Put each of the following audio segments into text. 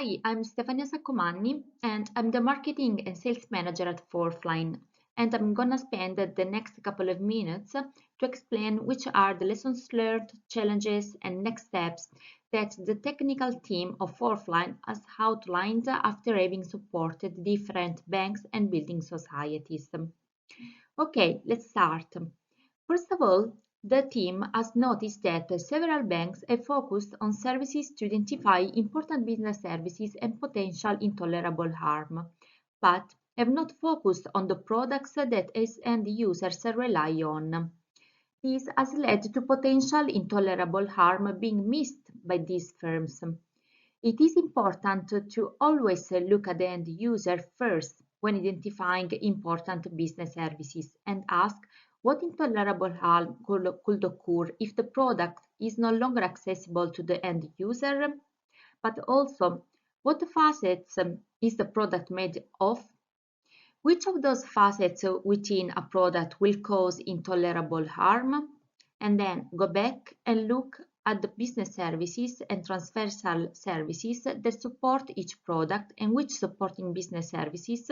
Hi, I'm Stefania and I'm the marketing and sales manager at FourthLine. And I'm gonna spend the next couple of minutes to explain which are the lessons learned, challenges, and next steps that the technical team of FourthLine has outlined after having supported different banks and building societies. Okay, let's start. First of all, the team has noticed that several banks have focused on services to identify important business services and potential intolerable harm, but have not focused on the products that end users rely on. This has led to potential intolerable harm being missed by these firms. It is important to always look at the end user first when identifying important business services and ask what intolerable harm could occur if the product is no longer accessible to the end user, but also what facets is the product made of, which of those facets within a product will cause intolerable harm, and then go back and look at the business services and transversal services that support each product and which supporting business services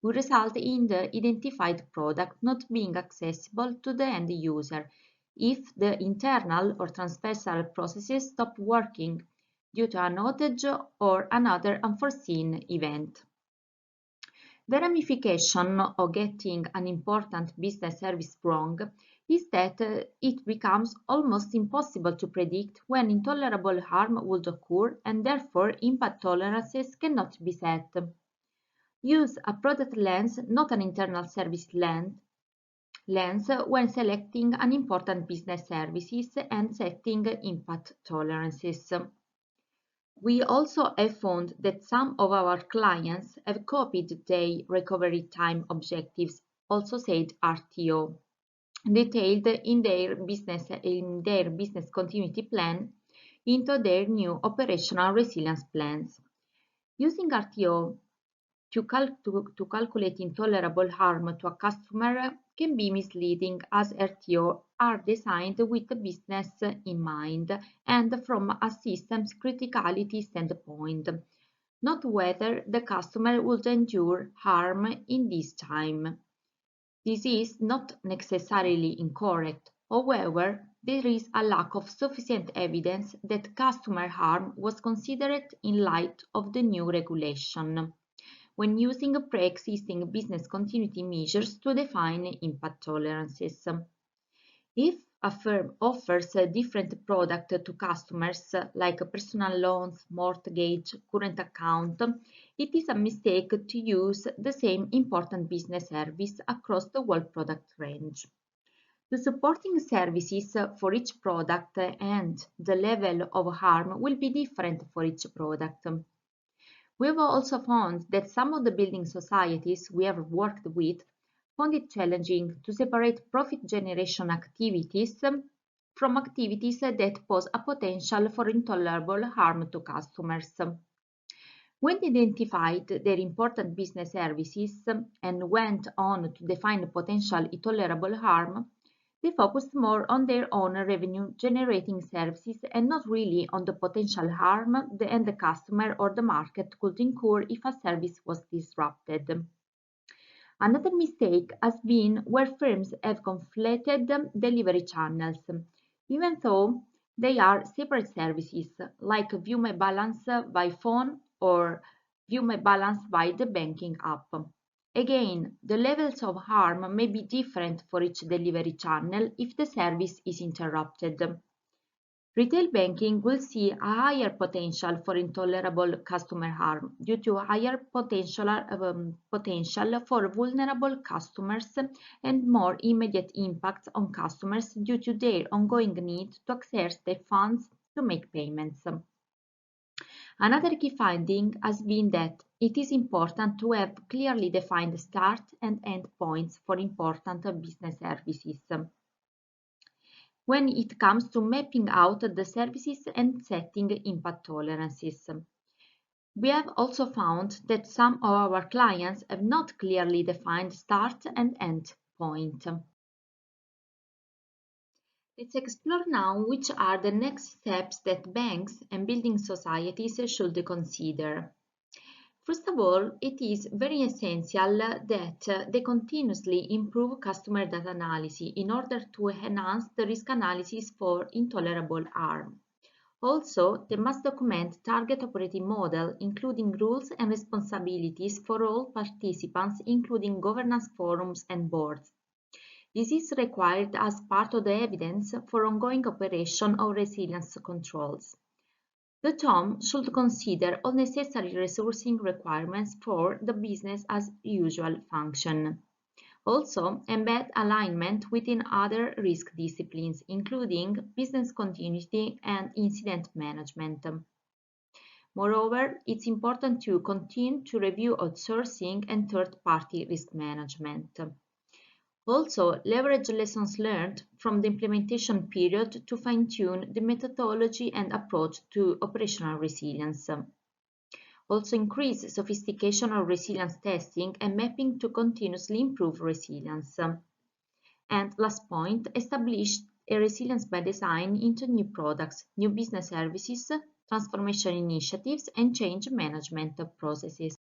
will result in the identified product not being accessible to the end user if the internal or transversal processes stop working due to an outage or another unforeseen event. The ramification of getting an important business service wrong is that it becomes almost impossible to predict when intolerable harm would occur and therefore impact tolerances cannot be set. Use a product lens, not an internal service lens when selecting an important business services and setting impact tolerances. We also have found that some of our clients have copied their recovery time objectives, also said RTO, detailed in their business continuity plan into their new operational resilience plans. Using RTO to calculate intolerable harm to a customer can be misleading as RTO are designed with the business in mind and from a system's criticality standpoint, not whether the customer would endure harm in this time. This is not necessarily incorrect. However, there is a lack of sufficient evidence that customer harm was considered in light of the new regulation when using pre-existing business continuity measures to define impact tolerances. If a firm offers a different product to customers, like personal loans, mortgage, current account, it is a mistake to use the same important business service across the whole product range. The supporting services for each product and the level of harm will be different for each product. We have also found that some of the building societies we have worked with found it challenging to separate profit generation activities from activities that pose a potential for intolerable harm to customers. When they identified their important business services and went on to define potential intolerable harm, they focused more on their own revenue-generating services and not really on the potential harm the end customer or the market could incur if a service was disrupted. Another mistake has been where firms have conflated delivery channels, even though they are separate services, like View My Balance by phone or View My Balance by the banking app. Again, the levels of harm may be different for each delivery channel if the service is interrupted. Retail banking will see a higher potential for intolerable customer harm due to higher potential for vulnerable customers and more immediate impacts on customers due to their ongoing need to access their funds to make payments. Another key finding has been that it is important to have clearly defined start and end points for important business services when it comes to mapping out the services and setting impact tolerances. We have also found that some of our clients have not clearly defined start and end point. Let's explore now which are the next steps that banks and building societies should consider. First of all, it is very essential that they continuously improve customer data analysis in order to enhance the risk analysis for intolerable harm. Also, they must document target operating model, including rules and responsibilities for all participants, including governance forums and boards. This is required as part of the evidence for ongoing operation of resilience controls. The TOM should consider all necessary resourcing requirements for the business as usual function. Also, embed alignment within other risk disciplines, including business continuity and incident management. Moreover, it's important to continue to review outsourcing and third-party risk management. Also, leverage lessons learned from the implementation period to fine-tune the methodology and approach to operational resilience. Also increase sophistication of resilience testing and mapping to continuously improve resilience. And last point, establish a resilience by design into new products, new business services, transformation initiatives, and change management processes.